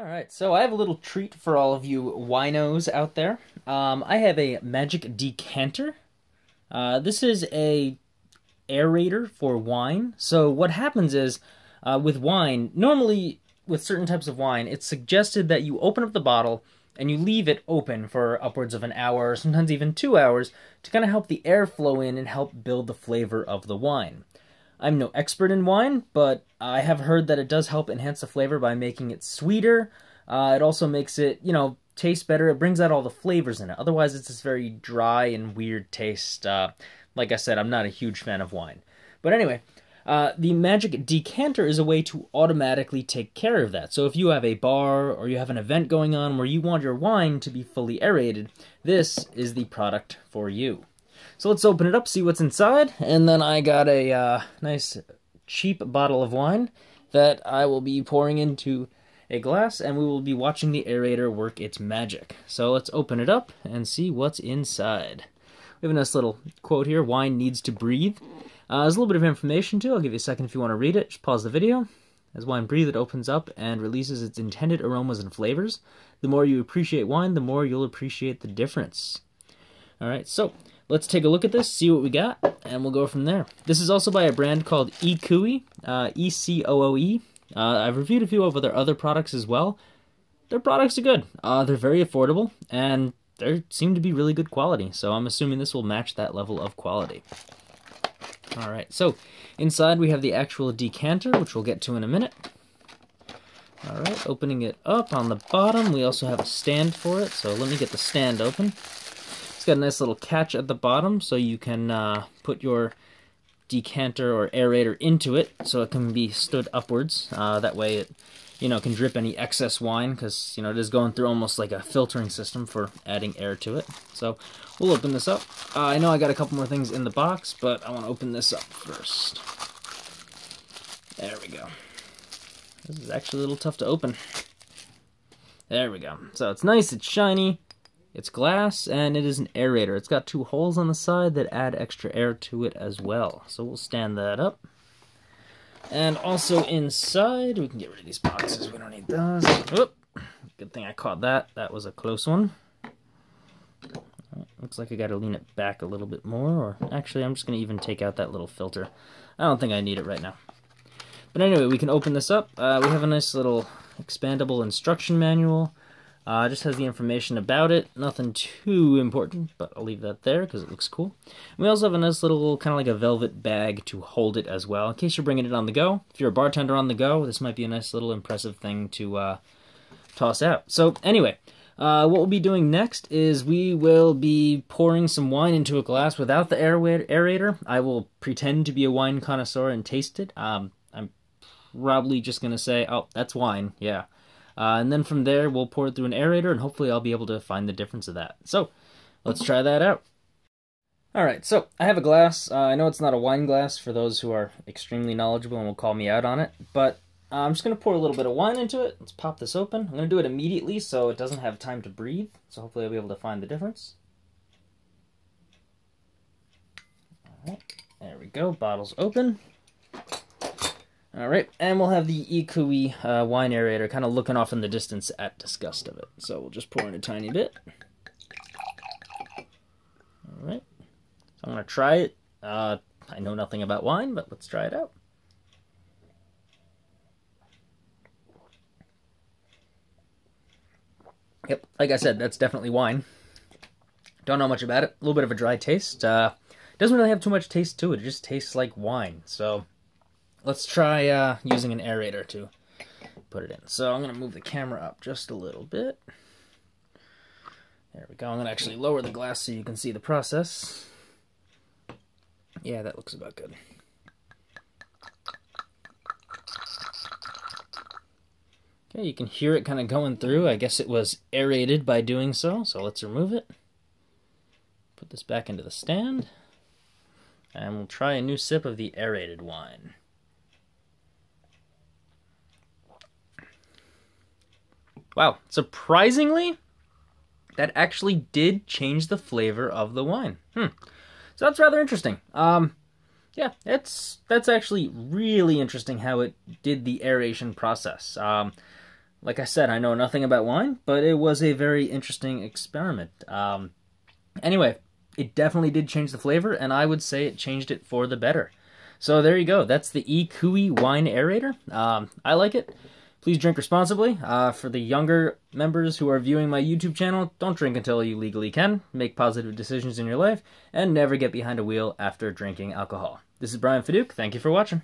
Alright, so I have a little treat for all of you winos out there. I have a magic decanter. This is a aerator for wine. So what happens is, with wine, normally with certain types of wine, it's suggested that you open up the bottle and you leave it open for upwards of an hour, or sometimes even 2 hours, to kind of help the air flow in and help build the flavor of the wine. I'm no expert in wine, but I have heard that it does help enhance the flavor by making it sweeter. It also makes it, taste better. It brings out all the flavors in it. Otherwise, it's this very dry and weird taste. Like I said, I'm not a huge fan of wine. But anyway, the magic decanter is a way to automatically take care of that. So if you have a bar or you have an event going on where you want your wine to be fully aerated, this is the product for you. So let's open it up, see what's inside, and then I got a nice cheap bottle of wine that I will be pouring into a glass, and we will be watching the aerator work its magic. So let's open it up and see what's inside. We have a nice little quote here, wine needs to breathe. There's a little bit of information too, I'll give you a second if you want to read it. Just pause the video. As wine breathes, it opens up and releases its intended aromas and flavors. The more you appreciate wine, the more you'll appreciate the difference. Alright, so let's take a look at this, see what we got, and we'll go from there. This is also by a brand called Ecooe, E-C-O-O-E. I've reviewed a few of their other products as well. Their products are good. They're very affordable, and they seem to be really good quality, so I'm assuming this will match that level of quality. Alright, so inside we have the actual decanter, which we'll get to in a minute. Alright, opening it up on the bottom, we also have a stand for it, so let me get the stand open. It's got a nice little catch at the bottom, so you can put your decanter or aerator into it, so it can be stood upwards. That way it, can drip any excess wine, because, it is going through almost like a filtering system for adding air to it. So we'll open this up. I know I got a couple more things in the box, but I want to open this up first. There we go. This is actually a little tough to open. There we go. So it's nice, it's shiny. It's glass, and it is an aerator. It's got 2 holes on the side that add extra air to it as well. So we'll stand that up. And also inside, we can get rid of these boxes. We don't need those. Whoop! Good thing I caught that. That was a close one. Looks like I gotta lean it back a little bit more. Or actually, I'm just gonna even take out that little filter. I don't think I need it right now. But anyway, we can open this up. We have a nice little expandable instruction manual. Just has the information about it. Nothing too important, but I'll leave that there because it looks cool. And we also have a nice little, kind of like a velvet bag to hold it as well, in case you're bringing it on the go. If you're a bartender on the go, this might be a nice little impressive thing to toss out. So anyway, what we'll be doing next is we will be pouring some wine into a glass without the aerator. I will pretend to be a wine connoisseur and taste it. I'm probably just going to say, oh, that's wine, yeah. And then from there, we'll pour it through an aerator, and hopefully I'll be able to find the difference of that. So, let's try that out. Alright, so I have a glass. I know it's not a wine glass for those who are extremely knowledgeable and will call me out on it, but I'm just going to pour a little bit of wine into it. Let's pop this open. I'm going to do it immediately so it doesn't have time to breathe, so hopefully I'll be able to find the difference. Alright, there we go. Bottle's open. Alright, and we'll have the Ecooe wine aerator kind of looking off in the distance at disgust of it. So we'll just pour in a tiny bit. Alright, so I'm going to try it. I know nothing about wine, but let's try it out. Yep, like I said, that's definitely wine. Don't know much about it. A little bit of a dry taste. Doesn't really have too much taste to it. It just tastes like wine. So let's try using an aerator to put it in. So I'm going to move the camera up just a little bit. There we go. I'm going to actually lower the glass so you can see the process. Yeah, that looks about good. Okay, you can hear it kind of going through. I guess it was aerated by doing so. So let's remove it. Put this back into the stand. And we'll try a new sip of the aerated wine. Wow, surprisingly, that actually did change the flavor of the wine. So that's rather interesting. Yeah, that's actually really interesting how it did the aeration process. like I said, I know nothing about wine, but it was a very interesting experiment. Anyway, it definitely did change the flavor, and I would say it changed it for the better. So there you go. That's the Ecooe wine aerator. I like it. Please drink responsibly. For the younger members who are viewing my YouTube channel, don't drink until you legally can. Make positive decisions in your life, and never get behind a wheel after drinking alcohol. This is Brian Fadouk. Thank you for watching.